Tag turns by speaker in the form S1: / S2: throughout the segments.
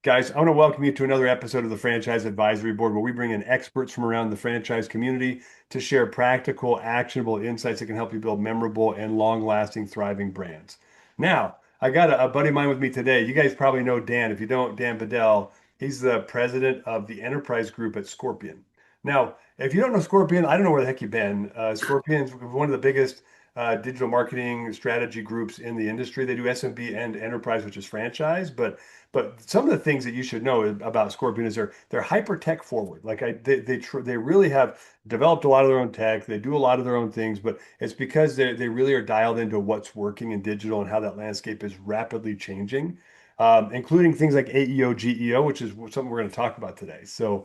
S1: Guys, I want to welcome you to another episode of the Franchise Advisory Board, where we bring in experts from around the franchise community to share practical, actionable insights that can help you build memorable and long-lasting, thriving brands. Now, I got a buddy of mine with me today. You guys probably know Dan. If you don't, Dan Bedell, he's the president of the enterprise group at Scorpion. Now, if you don't know Scorpion, I don't know where the heck you've been. Scorpion's one of the biggest digital marketing strategy groups in the industry. They do SMB and enterprise, which is franchise, but some of the things that you should know about Scorpion is they're hyper tech forward. Like they really have developed a lot of their own tech. They do a lot of their own things, but it's because they really are dialed into what's working in digital and how that landscape is rapidly changing, including things like AEO, GEO, which is something we're going to talk about today. So,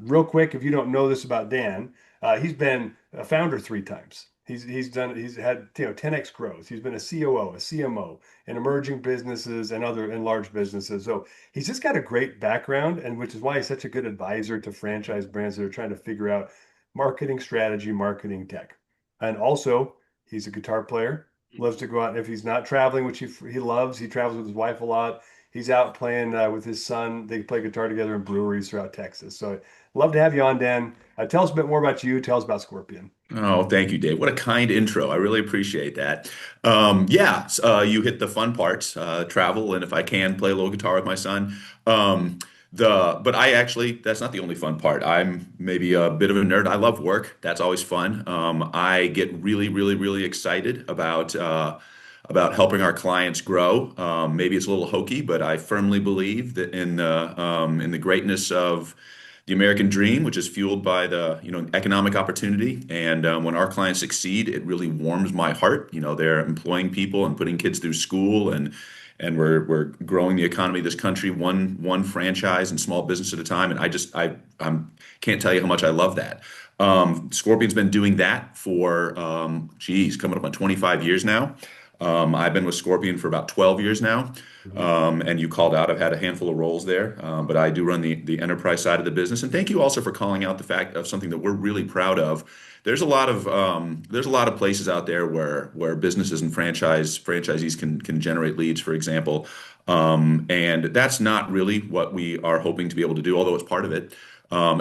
S1: real quick, if you don't know this about Dan, he's been a founder three times. He's had 10x growth. He's been a COO, a CMO in emerging businesses and other and large businesses. So he's just got a great background, and which is why he's such a good advisor to franchise brands that are trying to figure out marketing strategy, marketing tech. And also, he's a guitar player, loves to go out. If he's not traveling, which he loves, he travels with his wife a lot. He's out playing with his son. They play guitar together in breweries throughout Texas. So love to have you on, Dan. Tell us a bit more about you. Tell us about Scorpion.
S2: Oh, thank you, Dave. What a kind intro. I really appreciate that. You hit the fun parts, travel, and if I can, play a little guitar with my son. But I actually, that's not the only fun part. I'm maybe a bit of a nerd. I love work. That's always fun. I get really, really, really excited about helping our clients grow. Maybe it's a little hokey, but I firmly believe that in the greatness of the American dream, which is fueled by the economic opportunity. And when our clients succeed, it really warms my heart. They're employing people and putting kids through school, and we're growing the economy of this country one franchise and small business at a time. And I'm can't tell you how much I love that. Scorpion's been doing that for coming up on 25 years now. I've been with Scorpion for about 12 years now.
S1: Mhm.
S2: And you called out, I've had a handful of roles there, but I do run the enterprise side of the business. And thank you also for calling out the fact of something that we're really proud of. There's a lot of places out there where businesses and franchisees can generate leads, for example. And that's not really what we are hoping to be able to do, although it's part of it.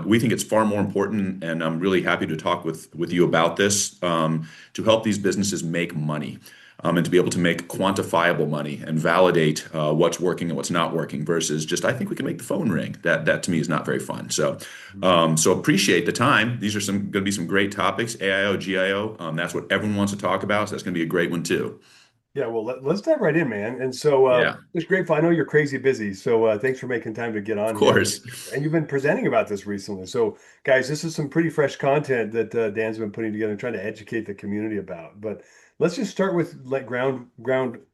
S2: We think it's far more important, and I'm really happy to talk with you about this, to help these businesses make money, and to be able to make quantifiable money and validate what's working and what's not working versus just, I think we can make the phone ring. That to me is not very fun. So appreciate the time. These are going to be some great topics. AIO, GIO. That's what everyone wants to talk about. So that's going to be a great one too.
S1: Yeah, well, let's dive right in, man. And so
S2: Yeah,
S1: it's grateful. I know you're crazy busy, so thanks for making time to get
S2: of
S1: on here.
S2: course.
S1: And you've been presenting about this recently. So, guys, this is some pretty fresh content that Dan's been putting together and trying to educate the community about. But let's just start with like ground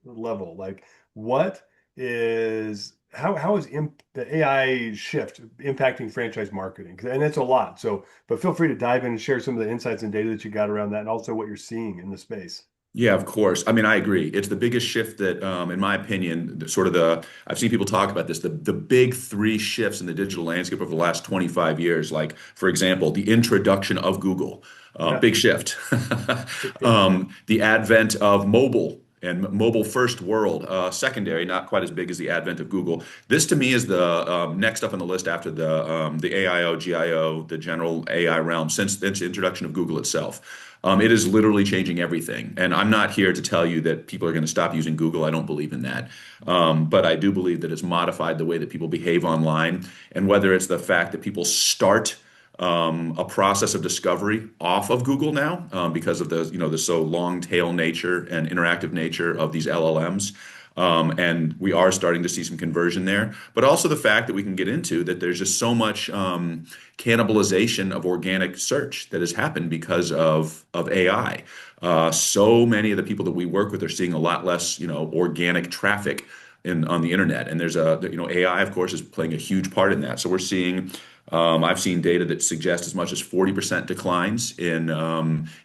S1: level. Like, what is how is the AI shift impacting franchise marketing? And it's a lot. So, but feel free to dive in and share some of the insights and data that you got around that, and also what you're seeing in the space.
S2: Yeah, of course. I mean, I agree. It's the biggest shift that, in my opinion, I've seen people talk about this, the big three shifts in the digital landscape over the last 25 years. Like, for example, the introduction of Google,
S1: Yeah.
S2: big shift. The advent of mobile and mobile first world, secondary, not quite as big as the advent of Google. This to me is the next up on the list after the AIO, GIO, the general AI realm since the introduction of Google itself. It is literally changing everything. And I'm not here to tell you that people are going to stop using Google. I don't believe in that. But I do believe that it's modified the way that people behave online. And whether it's the fact that people start a process of discovery off of Google now, because of the so long tail nature and interactive nature of these LLMs. And we are starting to see some conversion there, but also the fact that we can get into that there's just so much cannibalization of organic search that has happened because of AI. So many of the people that we work with are seeing a lot less, organic traffic on the internet, and AI, of course, is playing a huge part in that. So we're seeing. I've seen data that suggests as much as 40% declines in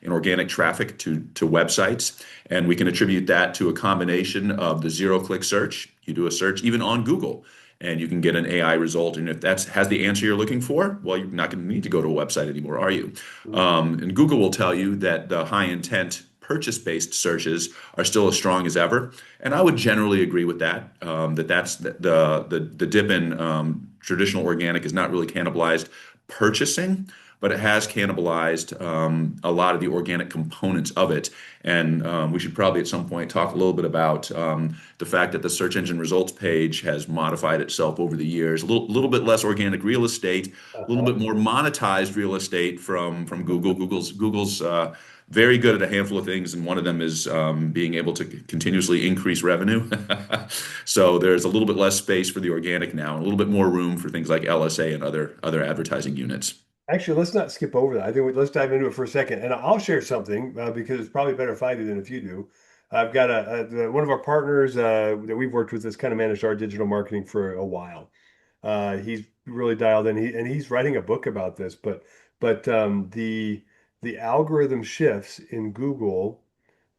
S2: organic traffic to websites, and we can attribute that to a combination of the zero-click search. You do a search even on Google, and you can get an AI result. And if that has the answer you're looking for, well, you're not going to need to go to a website anymore, are you?
S1: Mhm.
S2: And Google will tell you that the high intent purchase-based searches are still as strong as ever. And I would generally agree with that. That's the dip in traditional organic is not really cannibalized purchasing, but it has cannibalized a lot of the organic components of it. And we should probably at some point talk a little bit about the fact that the search engine results page has modified itself over the years. A little bit less organic real estate, a little
S1: Uh-huh.
S2: bit more monetized real estate from Google. Google's very good at a handful of things, and one of them is being able to continuously increase revenue. So there's a little bit less space for the organic now, and a little bit more room for things like LSA and other advertising units.
S1: Actually, let's not skip over that. I think let's dive into it for a second, and I'll share something because it's probably better if I do than if you do. I've got one of our partners that we've worked with has kind of managed our digital marketing for a while. He's really dialed in. He's writing a book about this, but the algorithm shifts in Google,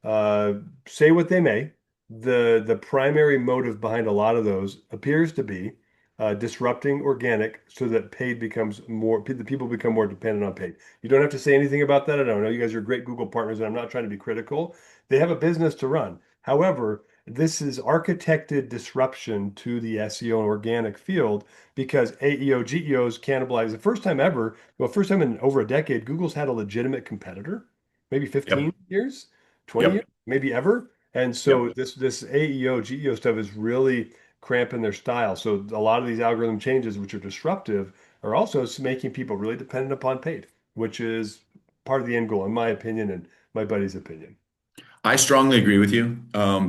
S1: uh, say what they may, the primary motive behind a lot of those appears to be disrupting organic so that paid becomes more, the people become more dependent on paid. You don't have to say anything about that. I don't know. You guys are great Google partners, and I'm not trying to be critical. They have a business to run. However, this is architected disruption to the SEO and organic field because AEO, GEOs cannibalize the first time ever, well, first time in over a decade, Google's had a legitimate competitor, maybe 15
S2: Yep.
S1: years, 20 years,
S2: Yep.
S1: maybe ever. And so
S2: Yep.
S1: this AEO, GEO stuff is really cramping their style. So a lot of these algorithm changes, which are disruptive, are also making people really dependent upon paid, which is part of the end goal, in my opinion and my buddy's opinion.
S2: I strongly agree with you,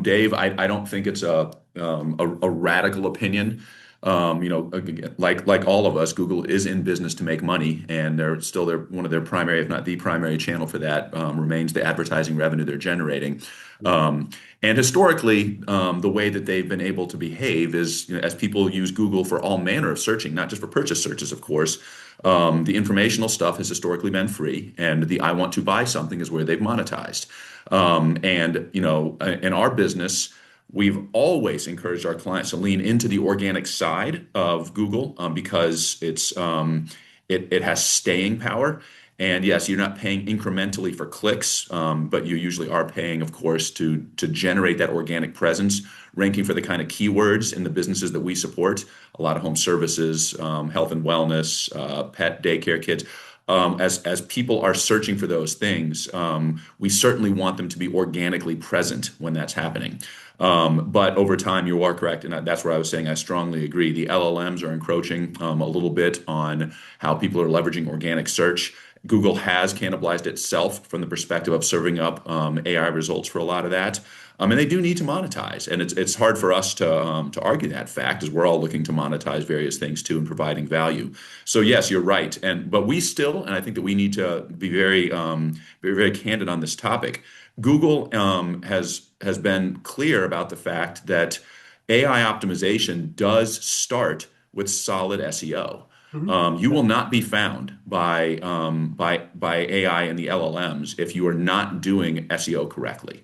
S2: Dave. I don't think it's a radical opinion. Again, like all of us, Google is in business to make money, and they're still one of their primary, if not the primary channel for that, remains the advertising revenue they're generating. And historically, the way that they've been able to behave is, as people use Google for all manner of searching, not just for purchase searches, of course. The informational stuff has historically been free, and the I want to buy something is where they've monetized. And in our business, we've always encouraged our clients to lean into the organic side of Google because it has staying power. And yes, you're not paying incrementally for clicks, but you usually are paying, of course, to generate that organic presence, ranking for the kind of keywords in the businesses that we support. A lot of home services, health and wellness, pet daycare, kids. As people are searching for those things, we certainly want them to be organically present when that's happening. But over time, you are correct, and that's where I was saying I strongly agree. The LLMs are encroaching a little bit on how people are leveraging organic search. Google has cannibalized itself from the perspective of serving up AI results for a lot of that. And they do need to monetize, and it's hard for us to argue that fact, as we're all looking to monetize various things too and providing value. So yes, you're right, but we still, and I think that we need to be very candid on this topic. Google has been clear about the fact that AI optimization does start with solid SEO.
S1: Mhm.
S2: You will not be found by AI and the LLMs if you are not doing SEO correctly.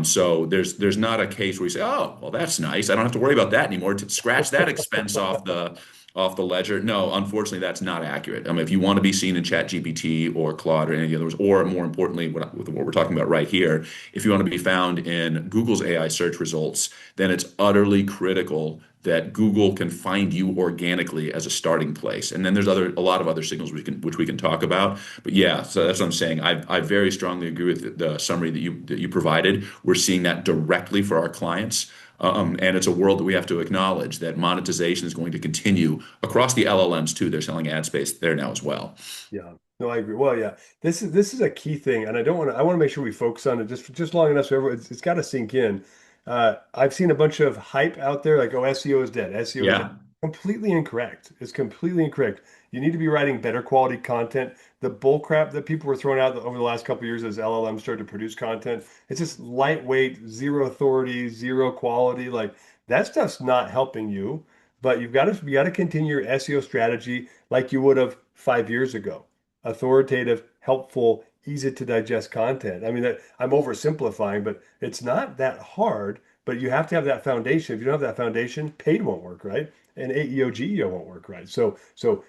S2: So there's not a case where you say, oh, well, that's nice. I don't have to worry about that anymore. To scratch that expense off the ledger. No, unfortunately, that's not accurate. If you want to be seen in ChatGPT or Claude or any of the others, or more importantly, with what we're talking about right here, if you want to be found in Google's AI search results, then it's utterly critical that Google can find you organically as a starting place. And then there's a lot of other signals which we can talk about. But yeah, so that's what I'm saying. I very strongly agree with the summary that you provided. We're seeing that directly for our clients. And it's a world that we have to acknowledge that monetization is going to continue across the LLMs too. They're selling ad space there now as well.
S1: Yeah. No, I agree. Well, yeah, this is a key thing, and I want to make sure we focus on it just long enough so everyone, it's got to sink in. I've seen a bunch of hype out there like, oh, SEO is dead. SEO is dead.
S2: Yeah.
S1: Completely incorrect. It's completely incorrect. You need to be writing better quality content. The bull crap that people were throwing out over the last couple of years as LLM started to produce content, it's just lightweight, zero authority, zero quality. Like that stuff's not helping you. But you got to continue your SEO strategy like you would have 5 years ago. Authoritative, helpful, easy to digest content. I mean, I'm oversimplifying, but it's not that hard. But you have to have that foundation. If you don't have that foundation, paid won't work, right? and AEO, GEO won't work right. So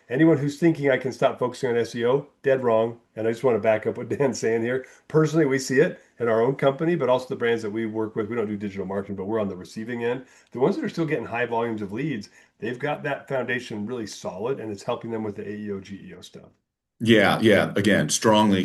S1: anyone who's thinking I can stop focusing on SEO, dead wrong. And I just want to back up what Dan's saying here. Personally, we see it in our own company, but also the brands that we work with. We don't do digital marketing, but we're on the receiving end. The ones that are still getting high volumes of leads, they've got that foundation really solid, and it's helping them with the AEO, GEO stuff.
S2: Yeah, yeah. Again, strongly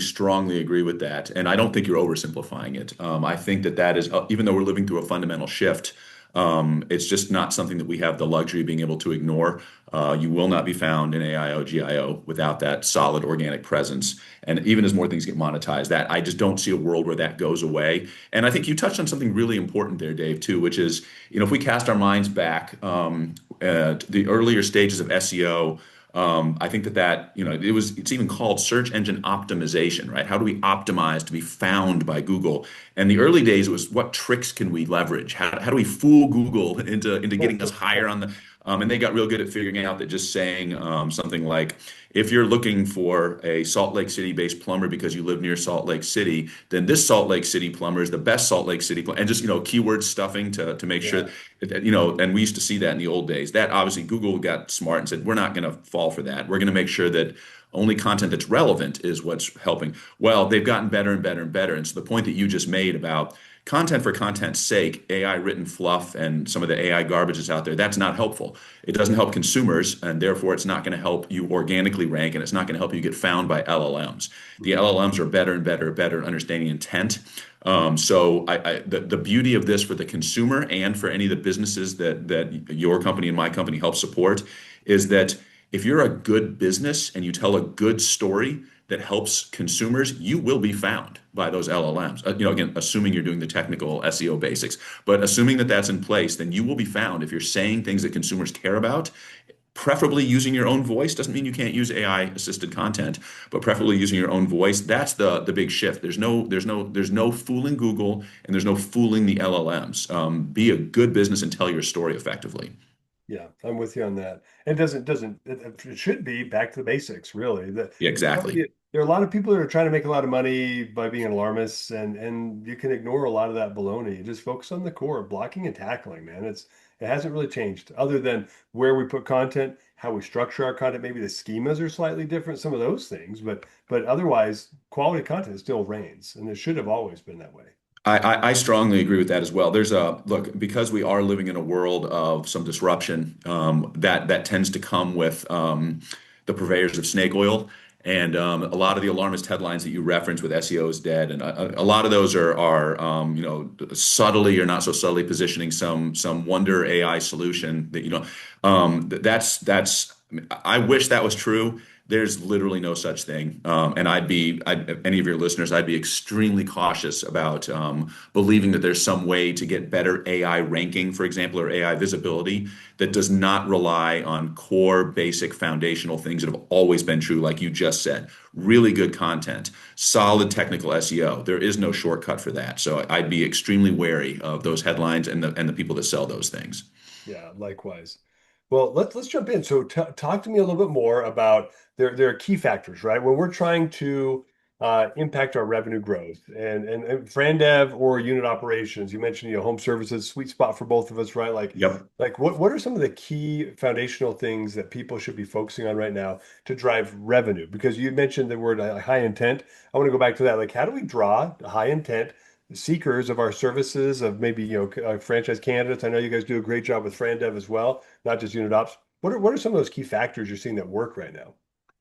S2: agree with that. And I don't think you're oversimplifying it. I think that that is, even though we're living through a fundamental shift, it's just not something that we have the luxury of being able to ignore. You will not be found in AIO, GIO without that solid organic presence. And even as more things get monetized, that I just don't see a world where that goes away. And I think you touched on something really important there, Dave, too, which is, if we cast our minds back, the earlier stages of SEO. I think that it's even called search engine optimization, right? How do we optimize to be found by Google? And the early days, it was what tricks can we leverage? How do we fool Google into getting us higher on the and they got real good at figuring out that just saying something like, if you're looking for a Salt Lake City-based plumber because you live near Salt Lake City, then this Salt Lake City plumber is the best Salt Lake City plumber, and just keyword stuffing to make sure
S1: Yeah.
S2: and we used to see that in the old days. That obviously Google got smart and said, we're not going to fall for that. We're going to make sure that only content that's relevant is what's helping. Well, they've gotten better and better and better. And so the point that you just made about content for content's sake, AI written fluff and some of the AI garbage that's out there, that's not helpful. It doesn't help consumers, and therefore it's not going to help you organically rank, and it's not going to help you get found by LLMs. The
S1: Mhm.
S2: LLMs are better and better and better at understanding intent. The beauty of this for the consumer and for any of the businesses that your company and my company help support is that if you're a good business and you tell a good story that helps consumers, you will be found by those LLMs. Again, assuming you're doing the technical SEO basics, but assuming that that's in place, then you will be found if you're saying things that consumers care about, preferably using your own voice. Doesn't mean you can't use AI assisted content, but preferably using your own voice. That's the big shift. There's no fooling Google, and there's no fooling the LLMs. Be a good business and tell your story effectively.
S1: Yeah, I'm with you on that. It doesn't it should be back to the basics, really.
S2: Yeah,
S1: The
S2: exactly.
S1: company, there are a lot of people that are trying to make a lot of money by being alarmists, and you can ignore a lot of that baloney. You just focus on the core, blocking and tackling, man. It hasn't really changed other than where we put content, how we structure our content. Maybe the schemas are slightly different, some of those things, but otherwise, quality content still reigns, and it should have always been that way.
S2: I strongly agree with that as well. There's a look because we are living in a world of some disruption that tends to come with the purveyors of snake oil, and a lot of the alarmist headlines that you reference with SEO is dead, and a lot of those are subtly or not so subtly positioning some wonder AI solution that that's I wish that was true. There's literally no such thing. And any of your listeners, I'd be extremely cautious about believing that there's some way to get better AI ranking, for example, or AI visibility that does not rely on core, basic, foundational things that have always been true, like you just said. Really good content, solid technical SEO. There is no shortcut for that. So I'd be extremely wary of those headlines and the people that sell those things.
S1: Yeah, likewise. Well, let's jump in. So talk to me a little bit more about there are key factors, right? When we're trying to impact our revenue growth and frandev or unit operations, you mentioned home services, sweet spot for both of us, right?
S2: Yep.
S1: Like what are some of the key foundational things that people should be focusing on right now to drive revenue? Because you mentioned the word high intent. I want to go back to that. Like, how do we draw high intent seekers of our services of maybe franchise candidates? I know you guys do a great job with frandev as well, not just unit ops. What are some of those key factors you're seeing that work right now?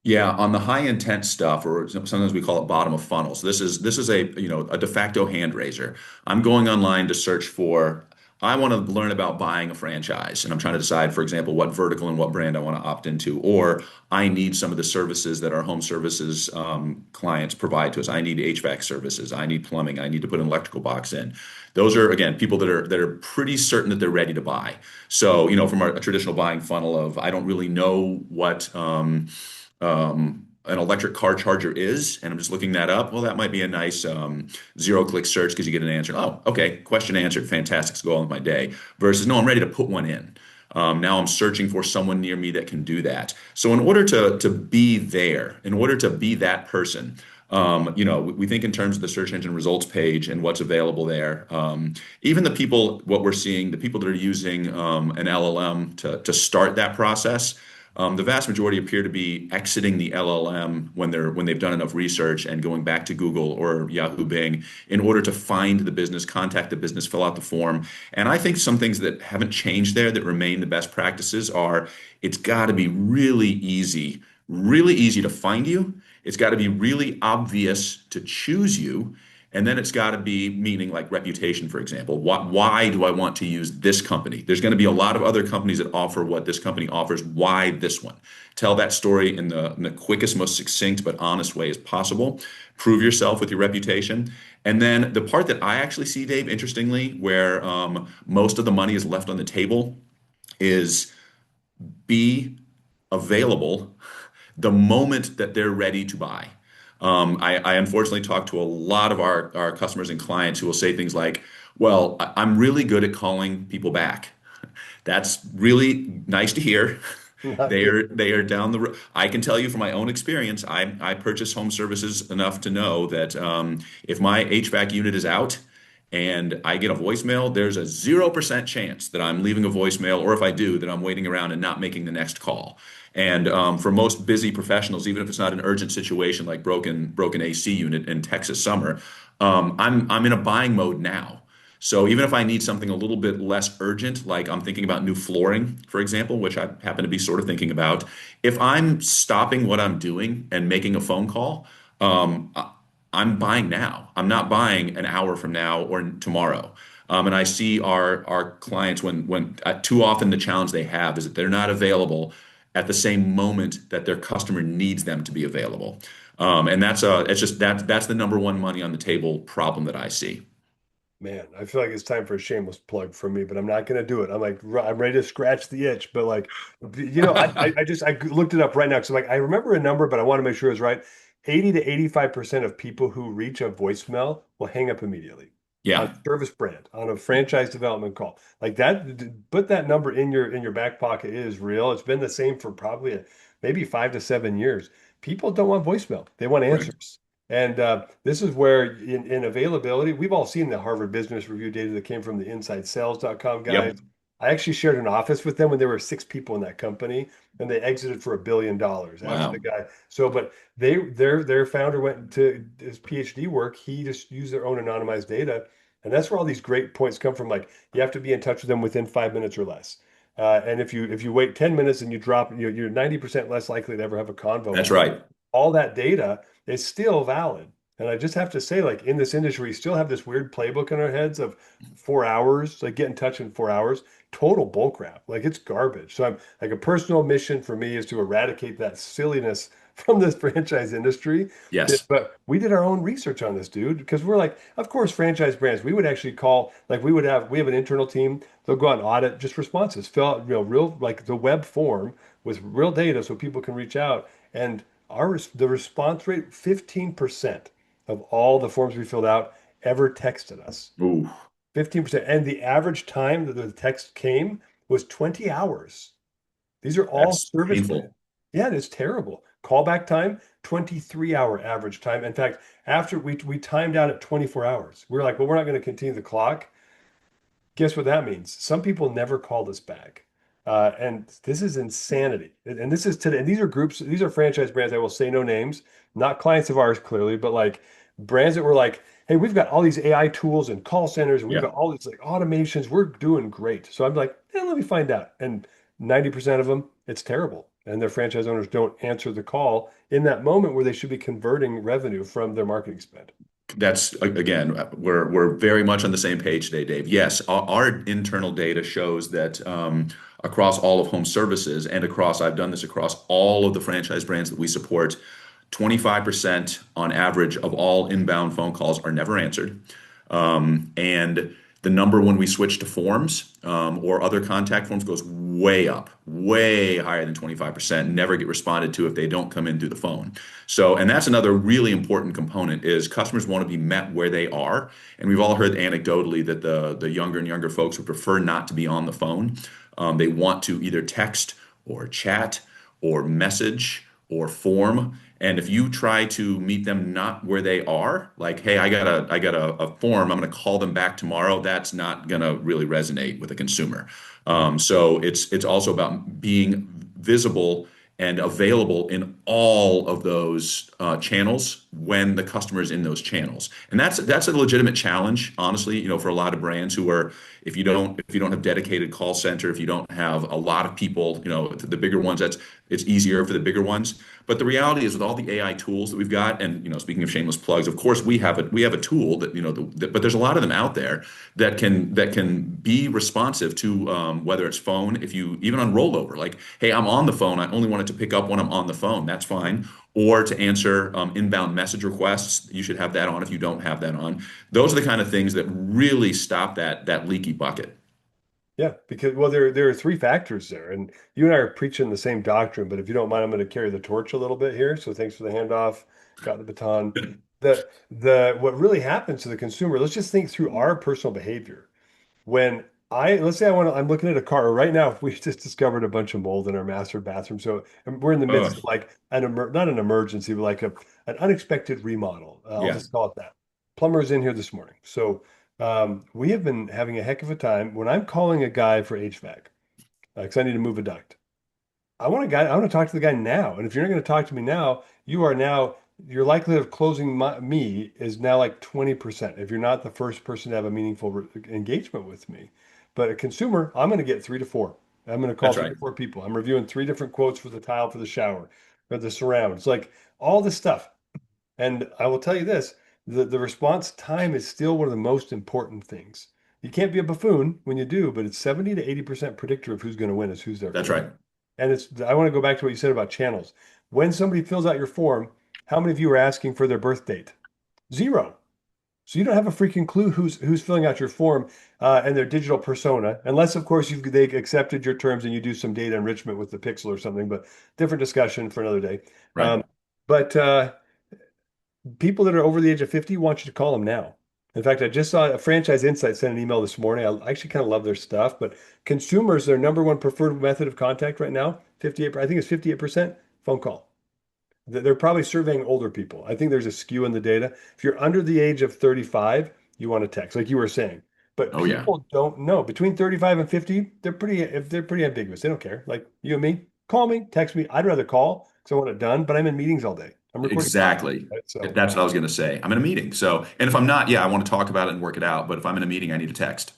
S2: Yeah, on the high intent stuff, or sometimes we call it bottom of funnels. This is a de facto hand raiser. I'm going online to search for. I want to learn about buying a franchise, and I'm trying to decide, for example, what vertical and what brand I want to opt into. Or I need some of the services that our home services clients provide to us. I need HVAC services. I need plumbing. I need to put an electrical box in. Those are again people that are pretty certain that they're ready to buy. So from a traditional buying funnel of I don't really know what. An electric car charger is, and I'm just looking that up. Well, that might be a nice zero-click search because you get an answer. Oh, okay, question answered. Fantastic. Let's go on with my day. Versus, no, I'm ready to put one in. Now I'm searching for someone near me that can do that. So in order to be there, in order to be that person, We think in terms of the search engine results page and what's available there. Even the people, what we're seeing, the people that are using an LLM to start that process, the vast majority appear to be exiting the LLM when they've done enough research and going back to Google or Yahoo Bing in order to find the business, contact the business, fill out the form. And I think some things that haven't changed there that remain the best practices are it's got to be really easy to find you. It's got to be really obvious to choose you. And then it's got to be meaning like reputation, for example. Why do I want to use this company? There's going to be a lot of other companies that offer what this company offers. Why this one? Tell that story in the quickest, most succinct, but honest way as possible. Prove yourself with your reputation. And then the part that I actually see, Dave, interestingly, where most of the money is left on the table is be available the moment that they're ready to buy. I unfortunately talk to a lot of our customers and clients who will say things like, well, I'm really good at calling people back. That's really nice to hear.
S1: Not
S2: They
S1: good.
S2: are they are down the road. I can tell you from my own experience, I purchase home services enough to know that if my HVAC unit is out and I get a voicemail, there's a 0% chance that I'm leaving a voicemail, or if I do, that I'm waiting around and not making the next call. And for most busy professionals, even if it's not an urgent situation like broken AC unit in Texas summer, I'm in a buying mode now. So even if I need something a little bit less urgent, like I'm thinking about new flooring, for example, which I happen to be sort of thinking about, if I'm stopping what I'm doing and making a phone call, I'm buying now. I'm not buying an hour from now or tomorrow. And I see our clients when too often the challenge they have is that they're not available at the same moment that their customer needs them to be available. And it's just that's the number one money on the table problem that I see.
S1: Man, I feel like it's time for a shameless plug for me, but I'm not going to do it. I'm like, I'm ready to scratch the itch, but like, I looked it up right now because like I remember a number, but I want to make sure it's right. 80 to 85% of people who reach a voicemail will hang up immediately on
S2: Yeah,
S1: service brand, on a franchise development call. Like that, put that number in your back pocket. It is real. It's been the same for probably maybe 5 to 7 years. People don't want voicemail; they want
S2: right.
S1: answers. And this is where in availability, we've all seen the Harvard Business Review data that came from the InsideSales.com guys.
S2: Yep.
S1: I actually shared an office with them when there were 6 people in that company, and they exited for $1 billion after the
S2: Wow.
S1: guy. So, but their founder went to his PhD work. He just used their own anonymized data, and that's where all these great points come from. Like you have to be in touch with them within 5 minutes or less. And if you wait 10 minutes and you drop, you're 90% less likely to ever have a convo with
S2: That's
S1: them.
S2: right.
S1: All that data is still valid. And I just have to say, like in this industry, we still have this weird playbook in our heads of 4 hours, like get in touch in 4 hours, total bullcrap. Like it's garbage. So I'm like a personal mission for me is to eradicate that silliness from this franchise industry.
S2: Yes.
S1: But we did our own research on this, dude, because we're like, of course, franchise brands, we would actually call, like we have an internal team, they'll go out and audit just responses, fill out, real, like the web form with real data so people can reach out. And the response rate, 15% of all the forms we filled out ever texted us.
S2: Ooh,
S1: 15%. And the average time that the text came was 20 hours. These are all
S2: that's
S1: service brands.
S2: painful.
S1: Yeah, it's terrible. Callback time, 23-hour average time. In fact, after we timed out at 24 hours. We were like, well, we're not going to continue the clock. Guess what that means? Some people never called us back. And this is insanity. And this is today. And these are groups, these are franchise brands. I will say no names, not clients of ours, clearly, but like brands that were like, hey, we've got all these AI tools and call centers, and we've
S2: Yeah.
S1: got all these like automations. We're doing great. So I'm like, let me find out. And 90% of them, it's terrible. And their franchise owners don't answer the call in that moment where they should be converting revenue from their marketing spend.
S2: That's again, we're very much on the same page today, Dave. Yes, our internal data shows that across all of home services and I've done this across all of the franchise brands that we support, 25% on average of all inbound phone calls are never answered. And the number when we switch to forms or other contact forms goes way up, way higher than 25%, never get responded to if they don't come in through the phone. So, and that's another really important component is customers want to be met where they are. And we've all heard anecdotally that the younger and younger folks would prefer not to be on the phone. They want to either text or chat or message or form. And if you try to meet them not where they are, like, hey, I got a form, I'm going to call them back tomorrow, that's not going to really resonate with a consumer. So it's also about being visible and available in all of those channels when the customer is in those channels. And that's a legitimate challenge, honestly, for a lot of brands who are, if you don't have dedicated call center, if you don't have a lot of people, the bigger ones, it's easier for the bigger ones. But the reality is with all the AI tools that we've got, and speaking of shameless plugs, of course we have a tool that but there's a lot of them out there that can be responsive to whether it's phone, if you even on rollover, like, hey, I'm on the phone, I only wanted to pick up when I'm on the phone, that's fine. Or to answer inbound message requests, you should have that on if you don't have that on. Those are the kind of things that really stop that leaky bucket.
S1: Yeah, because well, there are three factors there, and you and I are preaching the same doctrine. But if you don't mind, I'm going to carry the torch a little bit here. So thanks for the handoff. Got the baton. The what really happens to the consumer? Let's just think through our personal behavior. When let's say I'm looking at a car right now. We just discovered a bunch of mold in our master bathroom, so we're in the midst of
S2: Ugh,
S1: like not an emergency, but like an unexpected remodel. I'll
S2: yeah,
S1: just call it that. Plumber's in here this morning, so we have been having a heck of a time when I'm calling a guy for HVAC because I need to move a duct. I want to talk to the guy now. And if you're not going to talk to me now, your likelihood of closing me is now like 20% if you're not the first person to have a meaningful engagement with me. But a consumer, I'm going to get three to four. I'm going to call
S2: that's
S1: three
S2: right.
S1: to four people. I'm reviewing three different quotes for the tile for the shower or the surrounds, like all this stuff. And I will tell you this, the response time is still one of the most important things. You can't be a buffoon when you do, but it's 70 to 80% predictor of who's going to win is who's there
S2: That's
S1: for you.
S2: right.
S1: And I want to go back to what you said about channels. When somebody fills out your form, how many of you are asking for their birth date? Zero. So you don't have a freaking clue who's filling out your form and their digital persona, unless of course they accepted your terms and you do some data enrichment with the pixel or something. But different discussion for another day.
S2: Right.
S1: Um, but people that are over the age of 50 want you to call them now. In fact, I just saw a Franchise Insight sent an email this morning. I actually kind of love their stuff, but consumers, their number one preferred method of contact right now, 58, I think it's 58% phone call. They're probably surveying older people. I think there's a skew in the data. If you're under the age of 35, you want to text, like you were saying. But
S2: Oh yeah.
S1: people don't know. Between 35 and 50, they're pretty ambiguous. They don't care. Like you and me, call me, text me. I'd rather call because I want it done, but I'm in meetings all day. I'm recording podcasts,
S2: Exactly.
S1: right? So
S2: That's what I was going to say. I'm in a meeting. So, and if I'm not, yeah, I want to talk about it and work it out. But if I'm in a meeting, I need to text.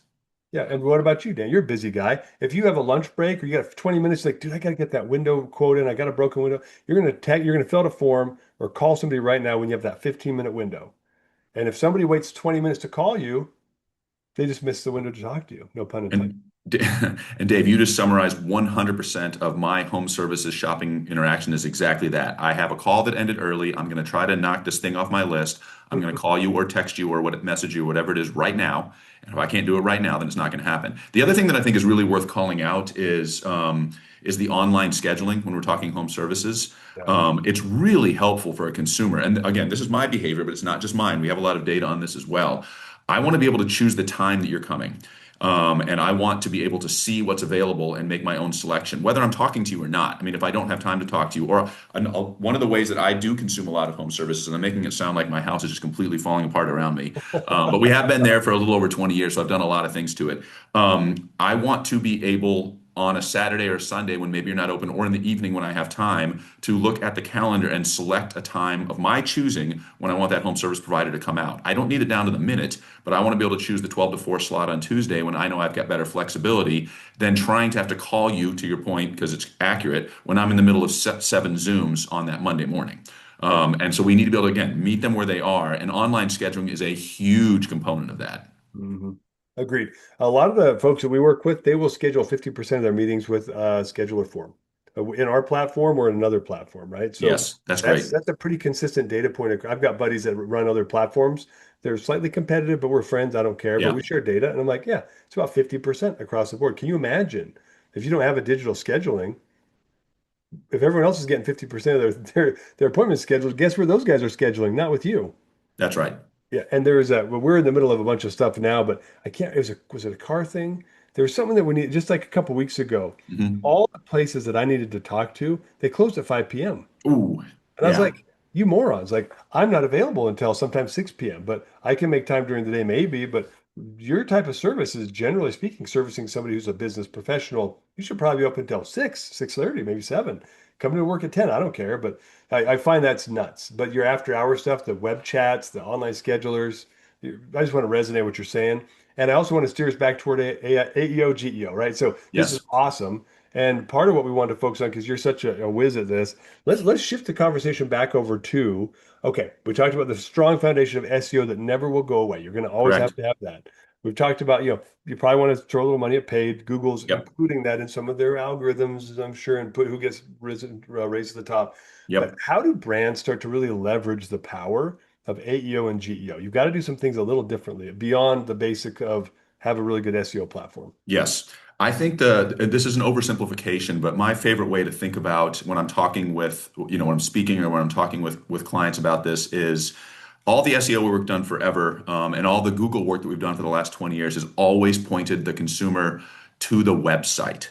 S1: yeah, and what about you, Dan? You're a busy guy. If you have a lunch break or you got 20 minutes, like, dude, I got to get that window quote in. I got a broken window. You're gonna fill out a form or call somebody right now when you have that 15-minute window. And if somebody waits 20 minutes to call you, they just missed the window to talk to you. No pun intended.
S2: And and Dave, you just summarized 100% of my home services shopping interaction is exactly that. I have a call that ended early. I'm going to try to knock this thing off my list. I'm going to call you or text you or message you, whatever it is right now. And if I can't do it right now, then it's not going to happen. The other thing that I think is really worth calling out is the online scheduling when we're talking home services.
S1: Yeah.
S2: It's really helpful for a consumer. And again, this is my behavior, but it's not just mine. We have a lot of data on this as well. I want to be able to choose the time that you're coming. And I want to be able to see what's available and make my own selection, whether I'm talking to you or not. I mean, if I don't have time to talk to you, or one of the ways that I do consume a lot of home services, and I'm making it sound like my house is just completely falling apart around me, but we have been there for a little over 20 years, so I've done a lot of things to it. I want to be able on a Saturday or Sunday when maybe you're not open, or in the evening when I have time, to look at the calendar and select a time of my choosing when I want that home service provider to come out. I don't need it down to the minute, but I want to be able to choose the 12 to 4 slot on Tuesday when I know I've got better flexibility than trying to have to call you, to your point, because it's accurate, when I'm in the middle of seven Zooms on that Monday morning. And so we need to be able to, again, meet them where they are. And online scheduling is a huge component of that.
S1: Hmm. Agreed. A lot of the folks that we work with, they will schedule 50% of their meetings with scheduler form in our platform or in another platform, right? So
S2: Yes, that's
S1: that's
S2: great.
S1: that's a pretty consistent data point. I've got buddies that run other platforms. They're slightly competitive, but we're friends. I don't care, but
S2: Yeah,
S1: we share data. And I'm like, yeah, it's about 50% across the board. Can you imagine if you don't have a digital scheduling, if everyone else is getting 50% of their appointments scheduled, guess where those guys are scheduling? Not with you.
S2: that's right.
S1: Yeah, and well, we're in the middle of a bunch of stuff now, but I can't, was it a car thing? There was something that we need just like a couple weeks ago.
S2: Mhm.
S1: All the places that I needed to talk to, they closed at 5 p.m.
S2: Ooh,
S1: And I was
S2: yeah,
S1: like, you morons, like I'm not available until sometimes 6 p.m., but I can make time during the day, maybe. But your type of service is generally speaking, servicing somebody who's a business professional. You should probably be open until 6, 6:30, maybe 7. Come to work at 10. I don't care. But I find that's nuts. But your after hour stuff, the web chats, the online schedulers, I just want to resonate what you're saying. And I also want to steer us back toward AEO, GEO, right? So this is
S2: yes,
S1: awesome. And part of what we wanted to focus on, because you're such a whiz at this, let's shift the conversation back over to, okay, we talked about the strong foundation of SEO that never will go away. You're going to always
S2: correct.
S1: have to have that. We've talked about, you probably want to throw a little money at paid. Google's
S2: Yep,
S1: including that in some of their algorithms, I'm sure, and put who gets raised to the top. But
S2: yep.
S1: how do brands start to really leverage the power of AEO and GEO? You've got to do some things a little differently beyond the basic of have a really good SEO platform.
S2: Yes. I think this is an oversimplification, but my favorite way to think about when I'm talking with, when I'm speaking or when I'm talking with clients about this is all the SEO work done forever, and all the Google work that we've done for the last 20 years has always pointed the consumer to the website.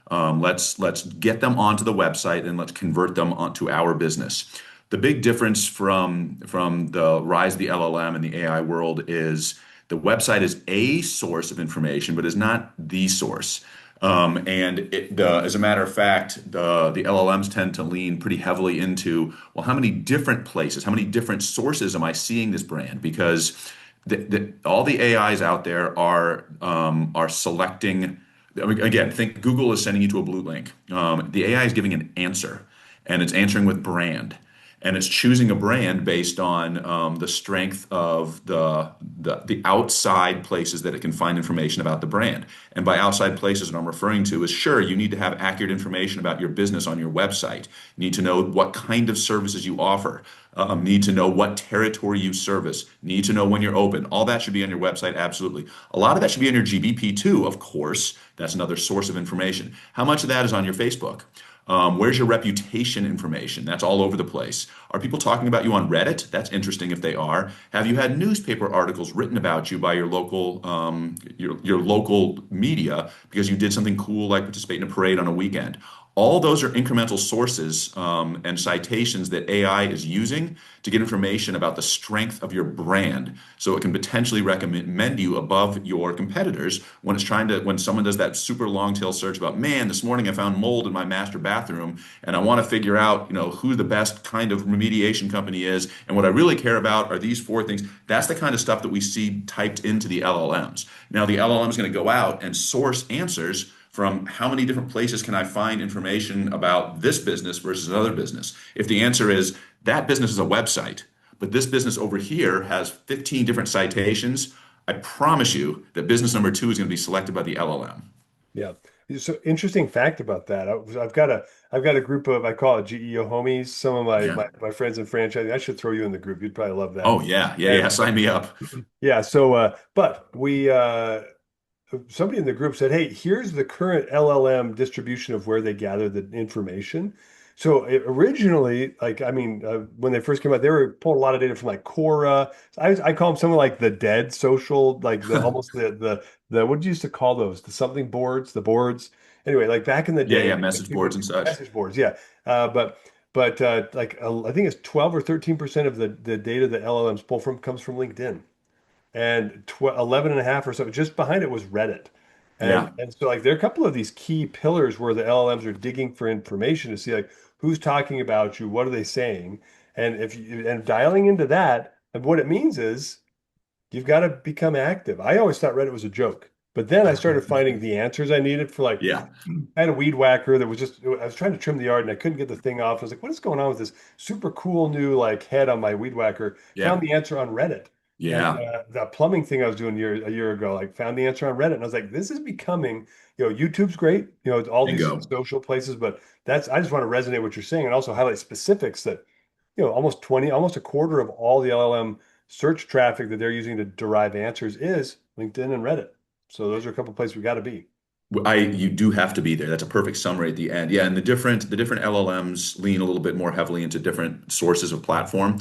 S2: Let's get them onto the website and let's convert them onto our business. The big difference from the rise of the LLM and the AI world is the website is a source of information, but is not the source. As a matter of fact, the LLMs tend to lean pretty heavily into, well, how many different places, how many different sources am I seeing this brand? Because all the AIs out there are selecting. I mean, again, think Google is sending you to a blue link. The AI is giving an answer, and it's answering with brand, and it's choosing a brand based on the strength of the outside places that it can find information about the brand. And by outside places, what I'm referring to is, sure, you need to have accurate information about your business on your website. You need to know what kind of services you offer. Need to know what territory you service. Need to know when you're open. All that should be on your website, absolutely. A lot of that should be on your GBP too, of course. That's another source of information. How much of that is on your Facebook? Where's your reputation information? That's all over the place. Are people talking about you on Reddit? That's interesting if they are. Have you had newspaper articles written about you by your local media because you did something cool like participate in a parade on a weekend? All those are incremental sources and citations that AI is using to get information about the strength of your brand, so it can potentially recommend you above your competitors when someone does that super long tail search about, man, this morning I found mold in my master bathroom and I want to figure out, who the best kind of remediation company is, and what I really care about are these four things. That's the kind of stuff that we see typed into the LLMs. Now the LLM is going to go out and source answers from how many different places can I find information about this business versus another business. If the answer is that business is a website, but this business over here has 15 different citations, I promise you that business number two is going to be selected by the LLM.
S1: Yeah. So interesting fact about that. I've got a group of, I call it GEO homies. Some of my
S2: Yeah.
S1: my, my friends in franchising. I should throw you in the group. You'd probably love that.
S2: Oh yeah, yeah,
S1: And
S2: yeah. Sign me up.
S1: yeah, so but we somebody in the group said, "Hey, here's the current LLM distribution of where they gather the information." So originally, like, I mean, when they first came out, they were pulling a lot of data from like Quora. I call them something like the dead social, like the almost the what did you used to call those? The something boards, the boards. Anyway, like back in the
S2: Yeah,
S1: day,
S2: yeah. Message
S1: people
S2: boards and such.
S1: message boards, yeah. But like I think it's 12 or 13% of the data that LLMs pull from comes from LinkedIn, and 11 and a half or so just behind it was Reddit. And
S2: Yeah,
S1: and so like there are a couple of these key pillars where the LLMs are digging for information to see like who's talking about you, what are they saying? And if you and dialing into that, and what it means is you've got to become active. I always thought Reddit was a joke, but then I started finding the answers I needed for like
S2: yeah,
S1: I had a weed whacker that was just I was trying to trim the yard and I couldn't get the thing off. I was like, what is going on with this super cool new like head on my weed whacker? Found
S2: yeah,
S1: the answer on Reddit. And
S2: yeah.
S1: the plumbing thing I was doing a year ago, like found the answer on Reddit. And I was like, this is becoming, YouTube's great, all these
S2: Bingo.
S1: social places, but I just want to resonate what you're saying and also highlight specifics that, almost a quarter of all the LLM search traffic that they're using to derive answers is LinkedIn and Reddit. So those are a couple places we got to be.
S2: You do have to be there. That's a perfect summary at the end. Yeah, and the different LLMs lean a little bit more heavily into different sources of platform.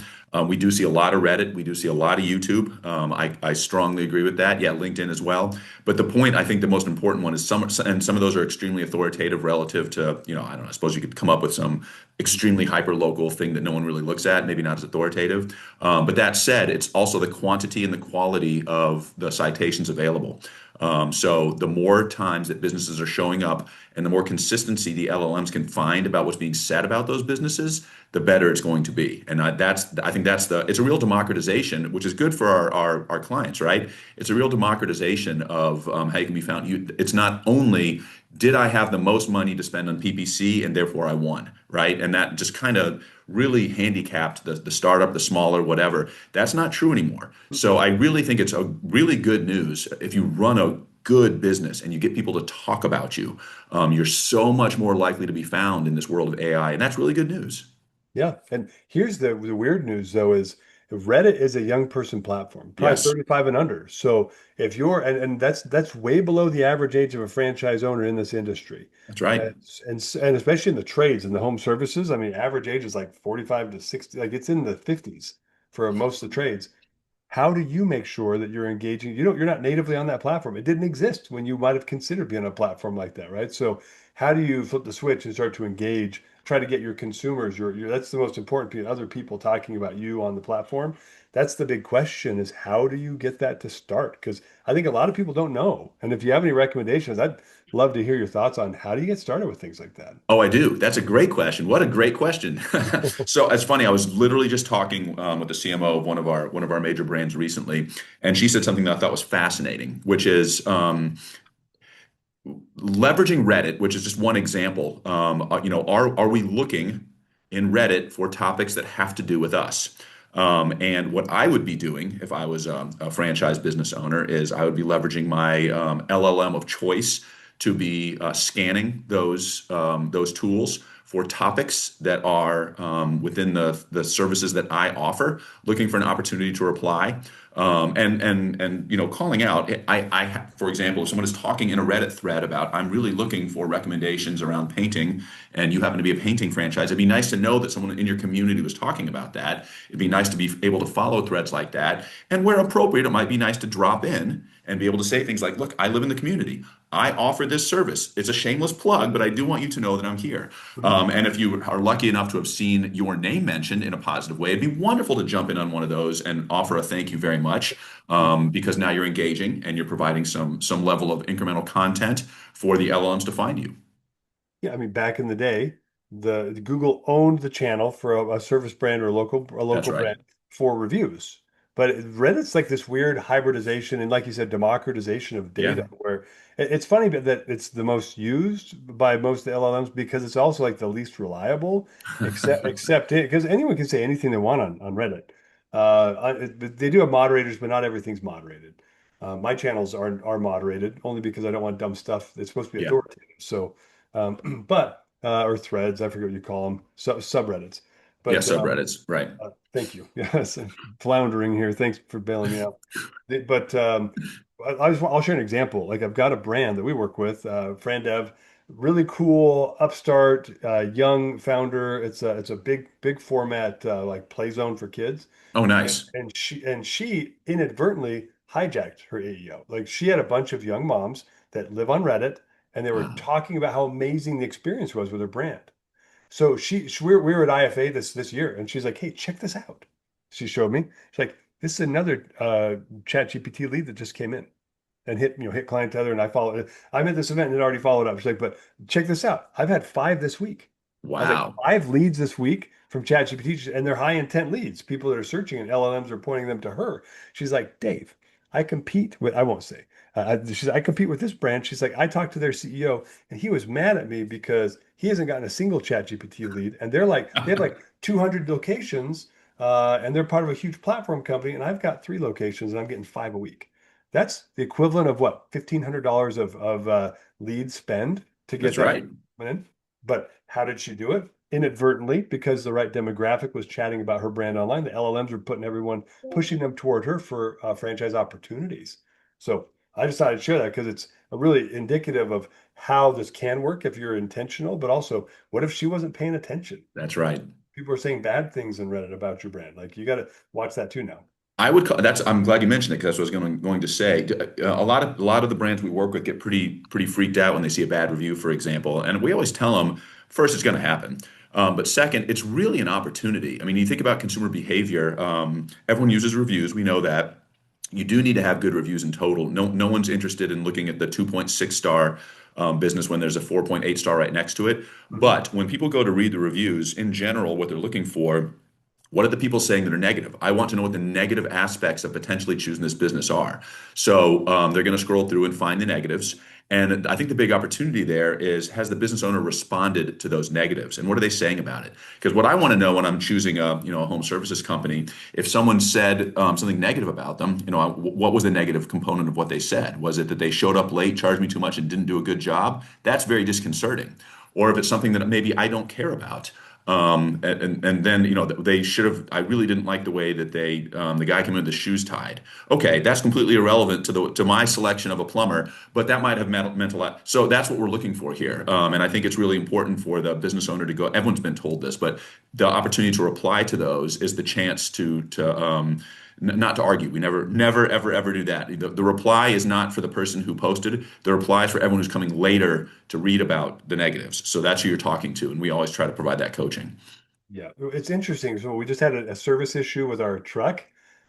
S2: We do see a lot of Reddit. We do see a lot of YouTube. I strongly agree with that. Yeah, LinkedIn as well. But the point, I think the most important one is some of those are extremely authoritative relative to, I don't know, I suppose you could come up with some extremely hyper local thing that no one really looks at, maybe not as authoritative. But that said, it's also the quantity and the quality of the citations available. So the more times that businesses are showing up and the more consistency the LLMs can find about what's being said about those businesses, the better it's going to be. And I think it's a real democratization, which is good for our clients, right? It's a real democratization of how you can be found. It's not only did I have the most money to spend on PPC and therefore I won, right? And that just kind of really handicapped the startup, the smaller, whatever. That's not true anymore. So I really think it's a really good news if you run a good business and you get people to talk about you. You're so much more likely to be found in this world of AI, and that's really good news.
S1: Yeah, and here's the weird news though is Reddit is a young person platform, probably
S2: Yes,
S1: 35 and under. So if you're and that's way below the average age of a franchise owner in this industry.
S2: that's right.
S1: And especially in the trades and the home services, I mean average age is like 45 to 60, like it's in the 50s for most of the trades. How do you make sure that you're engaging? You're not natively on that platform. It didn't exist when you might have considered being on a platform like that, right? So how do you flip the switch and start to engage, try to get your consumers, that's the most important piece, other people talking about you on the platform. That's the big question is how do you get that to start? Because I think a lot of people don't know. And if you have any recommendations, I'd love to hear your thoughts on how do you get started with things like that?
S2: Oh, I do. That's a great question. What a great question. So it's funny. I was literally just talking with the CMO of one of our major brands recently, and she said something that I thought was fascinating, which is leveraging Reddit, which is just one example. Are we looking in Reddit for topics that have to do with us? And what I would be doing if I was a franchise business owner is I would be leveraging my LLM of choice to be scanning those tools for topics that are within the services that I offer, looking for an opportunity to reply. And calling out. For example, if someone is talking in a Reddit thread about, I'm really looking for recommendations around painting, and you happen to be a painting franchise, it'd be nice to know that someone in your community was talking about that. It'd be nice to be able to follow threads like that, and where appropriate, it might be nice to drop in and be able to say things like, "Look, I live in the community. I offer this service. It's a shameless plug, but I do want you to know that I'm here." And if you are lucky enough to have seen your name mentioned in a positive way, it'd be wonderful to jump in on one of those and offer a thank you very much, because now you're engaging and you're providing some level of incremental content for the LLMs to find you.
S1: Yeah, I mean, back in the day, the Google owned the channel for a service brand or a
S2: That's
S1: local
S2: right.
S1: brand for reviews. But Reddit's like this weird hybridization and, like you said, democratization of
S2: Yeah.
S1: data. Where it's funny that it's the most used by most of the LLMs because it's also like the least reliable, except it because anyone can say anything they want on Reddit. They do have moderators, but not everything's moderated. My channels are moderated only because I don't want dumb stuff that's supposed to be
S2: Yeah.
S1: authoritative. So. But or threads, I forget what you call them, subreddits.
S2: Yeah.
S1: But
S2: Subreddits. Right.
S1: thank you. Yes, floundering here. Thanks for bailing me out. But I'll share an example. Like I've got a brand that we work with, frandev, really cool, upstart, young founder. It's a big format like play zone for kids,
S2: Oh,
S1: and
S2: nice.
S1: she inadvertently hijacked her AEO. Like she had a bunch of young moms that live on Reddit, and they were
S2: Wow.
S1: talking about how amazing the experience was with her brand. So we were at IFA this year, and she's like, "Hey, check this out." She showed me. She's like, "This is another ChatGPT lead that just came in and hit ClientTether, and I followed. I'm at this event and it already followed up." She's like, "But check this out. I've had five this week." I was like,
S2: Wow.
S1: five leads this week from ChatGPT, and they're high intent leads. People that are searching and LLMs are pointing them to her. She's like, Dave, I compete with, I won't say, I compete with this brand. She's like, I talked to their CEO and he was mad at me because he hasn't gotten a single ChatGPT lead. And they have like 200 locations and they're part of a huge platform company. And I've got three locations and I'm getting five a week. That's the equivalent of what, $1,500 of lead spend to get
S2: That's
S1: that
S2: right.
S1: in. But how did she do it? Inadvertently, because the right demographic was chatting about her brand online. The LLMs were pushing them toward her for franchise opportunities. So I just thought I'd share that because it's a really indicative of how this can work if you're intentional, but also what if she wasn't paying attention?
S2: That's right.
S1: People are saying bad things in Reddit about your brand. Like you got to watch that too now.
S2: I would call that's. I'm glad you mentioned it because that's what I was going to say. A lot of the brands we work with get pretty freaked out when they see a bad review, for example. And we always tell them first it's going to happen, but second, it's really an opportunity. I mean, you think about consumer behavior. Everyone uses reviews. We know that. You do need to have good reviews in total. No one's interested in looking at the 2.6 star business when there's a 4.8 star right next to it.
S1: Mhm.
S2: But when people go to read the reviews, in general, what they're looking for, what are the people saying that are negative? I want to know what the negative aspects of potentially choosing this business are. So they're going to scroll through and find the negatives. And I think the big opportunity there is, has the business owner responded to those negatives, and what are they saying about it? Because what I want to know when I'm choosing a home services company, if someone said something negative about them, what was the negative component of what they said? Was it that they showed up late, charged me too much, and didn't do a good job? That's very disconcerting. Or if it's something that maybe I don't care about. And then they should have. I really didn't like the way that the guy came in with the shoes tied. Okay, that's completely irrelevant to my selection of a plumber, but that might have mental. So that's what we're looking for here. And I think it's really important for the business owner to go. Everyone's been told this, but the opportunity to reply to those is the chance to not to argue. We never, ever do that. The reply is not for the person who posted. The reply is for everyone who's coming later to read about the negatives. So that's who you're talking to, and we always try to provide that coaching.
S1: Yeah, it's interesting. So we just had a service issue with our truck,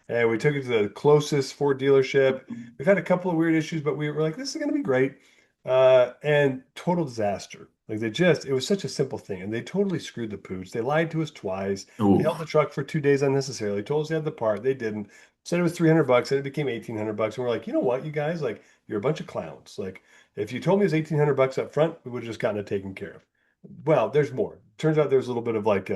S1: and we took it to the closest Ford dealership. We've had a couple of weird issues, but we were like, this is going to be great. And total disaster. Like it was such a simple thing, and they totally screwed the pooch. They lied to us twice. They
S2: Ooh,
S1: held the truck for 2 days unnecessarily. Told us they had the part. They didn't. Said it was $300, and it became $1,800. And we're like, you know what, you guys, like, you're a bunch of clowns. Like, if you told me it was $1,800 up front, we would have just gotten it taken care of. Well, there's more. Turns out there's a little bit of like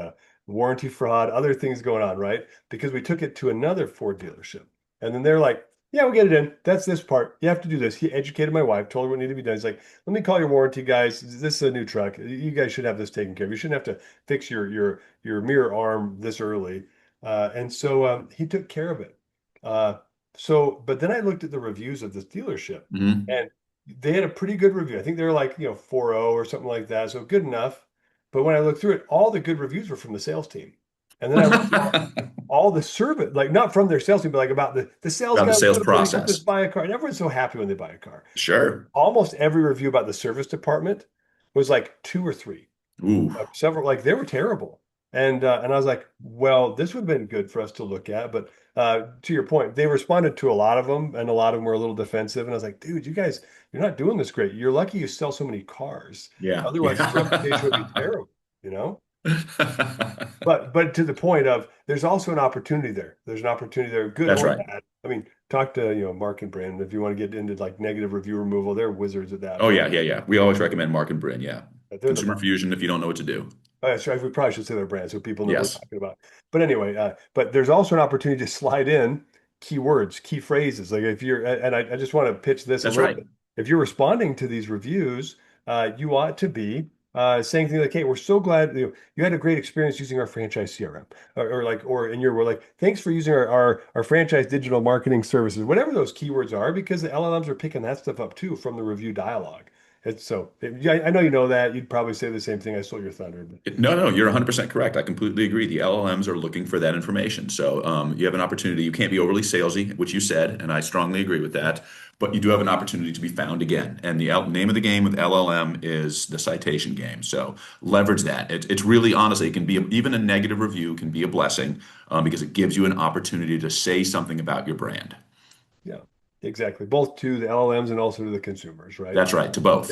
S1: warranty fraud, other things going on, right? Because we took it to another Ford dealership. And then they're like, yeah, we'll get it in. That's this part. You have to do this. He educated my wife, told her what needed to be done. He's like, let me call your warranty guys. This is a new truck. You guys should have this taken care of. You shouldn't have to fix your mirror arm this early. And so he took care of it. Uh, but then I looked at the reviews of this dealership,
S2: mhm.
S1: and they had a pretty good review. I think they were like, 4.0 or something like that. So good enough. But when I looked through it, all the good reviews were from the sales team. And then I looked at all the service, like not from their sales team, but like about the sales
S2: About
S1: guy
S2: the
S1: was
S2: sales
S1: so good. He helped us
S2: process.
S1: buy a car. And everyone's so happy when they buy a car.
S2: Sure.
S1: Almost every review about the service department was like two or three.
S2: Ooh,
S1: Several, like they were terrible. And I was like, well, this would have been good for us to look at. But to your point, they responded to a lot of them, and a lot of them were a little defensive. And I was like, dude, you guys, you're not doing this great. You're lucky you sell so many cars.
S2: yeah,
S1: Otherwise, your reputation would be
S2: yeah.
S1: terrible, you know? But to the point of there's also an opportunity there. There's an opportunity there, good
S2: That's
S1: or
S2: right.
S1: bad. I mean, talk to Mark and Brandon if you want to get into like negative review removal. They're wizards at that.
S2: Oh
S1: But
S2: yeah, yeah, yeah. We always recommend Mark and Bryn. Yeah,
S1: they're the
S2: Consumer
S1: best.
S2: Fusion if you don't know what to do.
S1: We probably should say their brand so people know what we're
S2: Yes,
S1: talking about. But anyway, but there's also an opportunity to slide in keywords, key phrases. Like if you're, and I just want to pitch this a
S2: that's
S1: little
S2: right.
S1: bit. If you're responding to these reviews, you ought to be saying things like, "Hey, we're so glad you had a great experience using our franchise CRM," we're like, "Thanks for using our franchise digital marketing services," whatever those keywords are, because the LLMs are picking that stuff up too from the review dialogue. Yeah, I know you know that. You'd probably say the same thing. I stole your thunder, but
S2: No, no, you're 100% correct. I completely agree. The LLMs are looking for that information. So you have an opportunity. You can't be overly salesy, which you said, and I strongly agree with that. But you do have an opportunity to be found again. And the name of the game with LLM is the citation game. So leverage that. It's really honestly, it can be even a negative review can be a blessing because it gives you an opportunity to say something about your brand.
S1: yeah, exactly. Both to the LLMs and also to the consumers, right?
S2: That's right, to
S1: Yeah.
S2: both.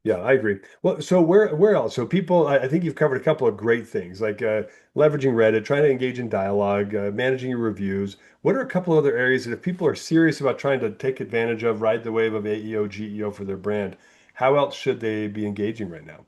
S1: Yeah, I agree. Well, so where else? So people, I think you've covered a couple of great things like leveraging Reddit, trying to engage in dialogue, managing your reviews. What are a couple other areas that if people are serious about trying to take advantage of, ride the wave of AEO, GEO for their brand, how else should they be engaging right now?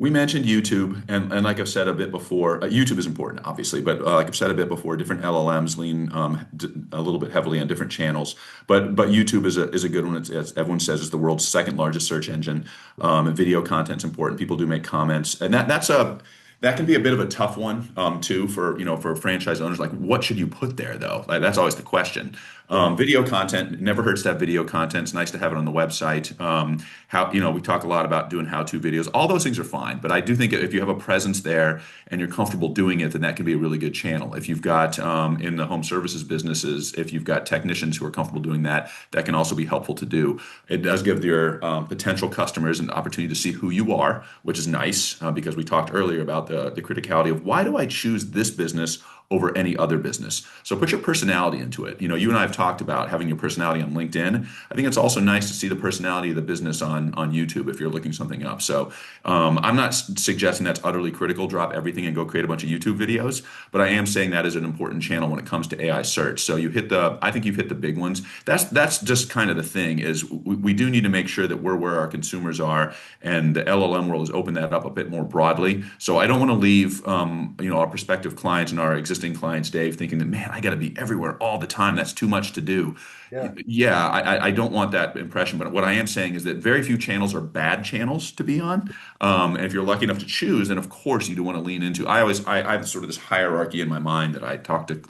S2: We mentioned YouTube, and like I've said a bit before, YouTube is important, obviously, but like I've said a bit before, different LLMs lean a little bit heavily on different channels. But YouTube is a good one. As everyone says, it's the world's second largest search engine. And video content's important. People do make comments, and that's a That can be a bit of a tough one, too, for franchise owners. Like, what should you put there, though? Like, that's always the question.
S1: Yeah.
S2: Video content never hurts to have video content. It's nice to have it on the website. We talk a lot about doing how-to videos. All those things are fine, but I do think if you have a presence there and you're comfortable doing it, then that can be a really good channel. If you've got in the home services businesses, if you've got technicians who are comfortable doing that, that can also be helpful to do. It does give your potential customers an opportunity to see who you are, which is nice because we talked earlier about the criticality of why do I choose this business over any other business. So put your personality into it. You and I have talked about having your personality on LinkedIn. I think it's also nice to see the personality of the business on YouTube if you're looking something up. So I'm not suggesting that's utterly critical. Drop everything and go create a bunch of YouTube videos, but I am saying that is an important channel when it comes to AI search. So I think you've hit the big ones. That's just kind of the thing is we do need to make sure that we're where our consumers are, and the LLM world has opened that up a bit more broadly. So I don't want to leave our prospective clients and our existing clients, Dave, thinking that, man, I got to be everywhere all the time. That's too much to do.
S1: Yeah.
S2: Yeah, I don't want that impression. But what I am saying is that very few channels are bad channels to be on. And if you're lucky enough to choose, then of course you do want to lean into. I have sort of this hierarchy in my mind that I talk to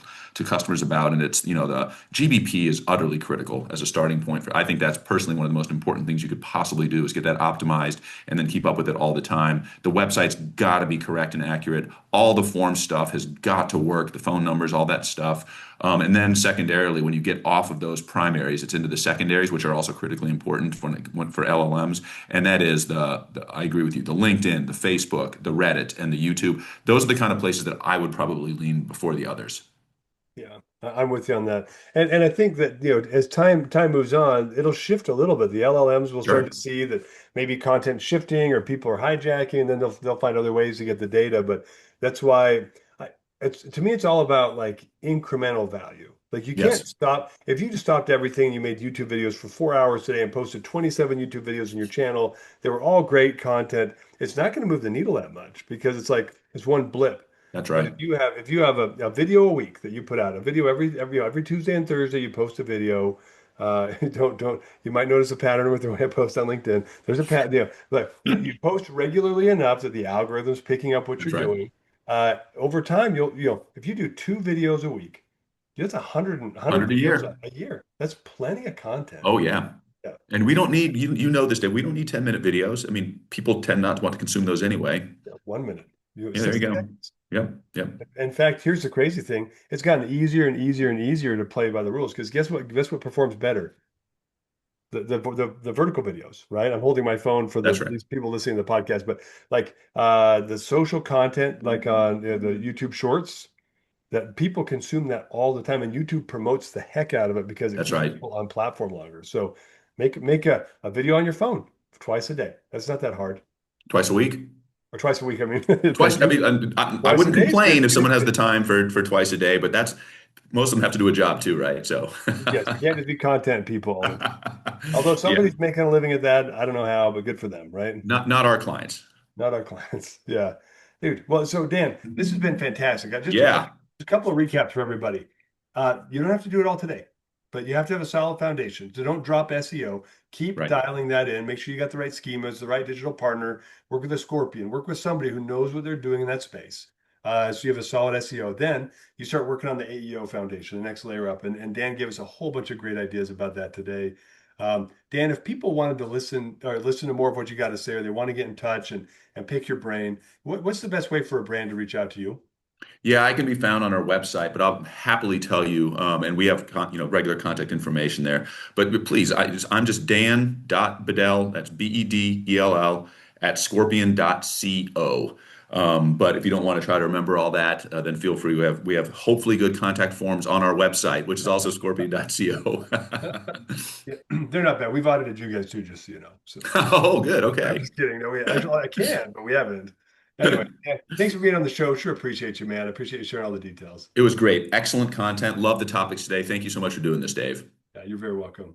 S2: customers about, and it's the GBP is utterly critical as a starting point for. I think that's personally one of the most important things you could possibly do is get that optimized and then keep up with it all the time. The website's got to be correct and accurate. All the form stuff has got to work. The phone numbers, all that stuff. And then secondarily, when you get off of those primaries, it's into the secondaries, which are also critically important for LLMs. And that is I agree with you, the LinkedIn, the Facebook, the Reddit, and the YouTube. Those are the kind of places that I would probably lean before the others.
S1: Yeah, I'm with you on that. And I think that, as time moves on, it'll shift a little bit. The LLMs will start
S2: Sure.
S1: to see that maybe content shifting or people are hijacking, and then they'll find other ways to get the data. But that's why to me it's all about like incremental value. Like you can't
S2: Yes,
S1: stop if you just stopped everything, you made YouTube videos for 4 hours today and posted 27 YouTube videos in your channel. They were all great content. It's not going to move the needle that much because it's like it's one blip.
S2: that's
S1: But
S2: right.
S1: if you have a video a week that you put out, a video every Tuesday and Thursday you post a video. Don't you might notice a pattern with the way I post on LinkedIn. There's a pattern, but you post regularly enough that the algorithm's picking up what
S2: That's
S1: you're
S2: right.
S1: doing. Over time, if you do 2 videos a week, that's 100
S2: 100 a
S1: videos
S2: year.
S1: a year. That's plenty of content.
S2: Oh yeah.
S1: Yeah,
S2: And we don't need you know this, Dave. We don't need 10-minute videos. I mean, people tend not to want to consume those anyway.
S1: yeah, 1 minute.
S2: Yeah, there you
S1: 60
S2: go.
S1: seconds.
S2: Yep, yep.
S1: In fact, here's the crazy thing. It's gotten easier and easier and easier to play by the rules because guess what? Guess what performs better? The vertical videos, right? I'm holding my phone for
S2: That's right.
S1: these people listening to the podcast, but like the social content, like on the YouTube Shorts, that people consume that all the time, and YouTube promotes the heck out of it because it
S2: That's
S1: keeps
S2: right.
S1: people on platform longer. So make a video on your phone twice a day. That's not that hard,
S2: Twice a week.
S1: or twice a week. I mean,
S2: Twice. I mean, I
S1: twice a
S2: wouldn't
S1: day is
S2: complain
S1: good
S2: if
S1: too.
S2: someone has the time for twice a day, but that's most of them have to do a job too, right? So,
S1: Yes, you can't just be content people all the time. Although
S2: yeah,
S1: somebody's making a living at that, I don't know how, but good for them, right?
S2: not our clients.
S1: Not our clients. Yeah. Dude. Well, so Dan, this has been fantastic.
S2: Yeah,
S1: A couple of recaps for everybody. You don't have to do it all today, but you have to have a solid foundation. So don't drop SEO. Keep
S2: right.
S1: dialing that in. Make sure you got the right schemas, the right digital partner. Work with a Scorpion. Work with somebody who knows what they're doing in that space. So you have a solid SEO. Then you start working on the AEO foundation, the next layer up. And Dan gave us a whole bunch of great ideas about that today. Dan, if people wanted to listen to more of what you got to say, or they want to get in touch and pick your brain, what's the best way for a brand to reach out to you?
S2: Yeah, I can be found on our website, but I'll happily tell you, and we have regular contact information there. But please, I'm just Dan.Bedell, that's Bedell at scorpion.co. But if you don't want to try to remember all that, then feel free. We have hopefully good contact forms on our website, which is also scorpion.co.
S1: Yeah, they're not bad. We've audited you guys too, just so you know. So
S2: Oh, good.
S1: I'm
S2: Okay.
S1: just kidding. No, I can, but we haven't. Anyway, yeah, thanks for being on the show. Sure appreciate you, man. I appreciate you sharing all the details.
S2: It was great. Excellent content. Love the topics today. Thank you so much for doing this, Dave.
S1: Yeah, you're very welcome.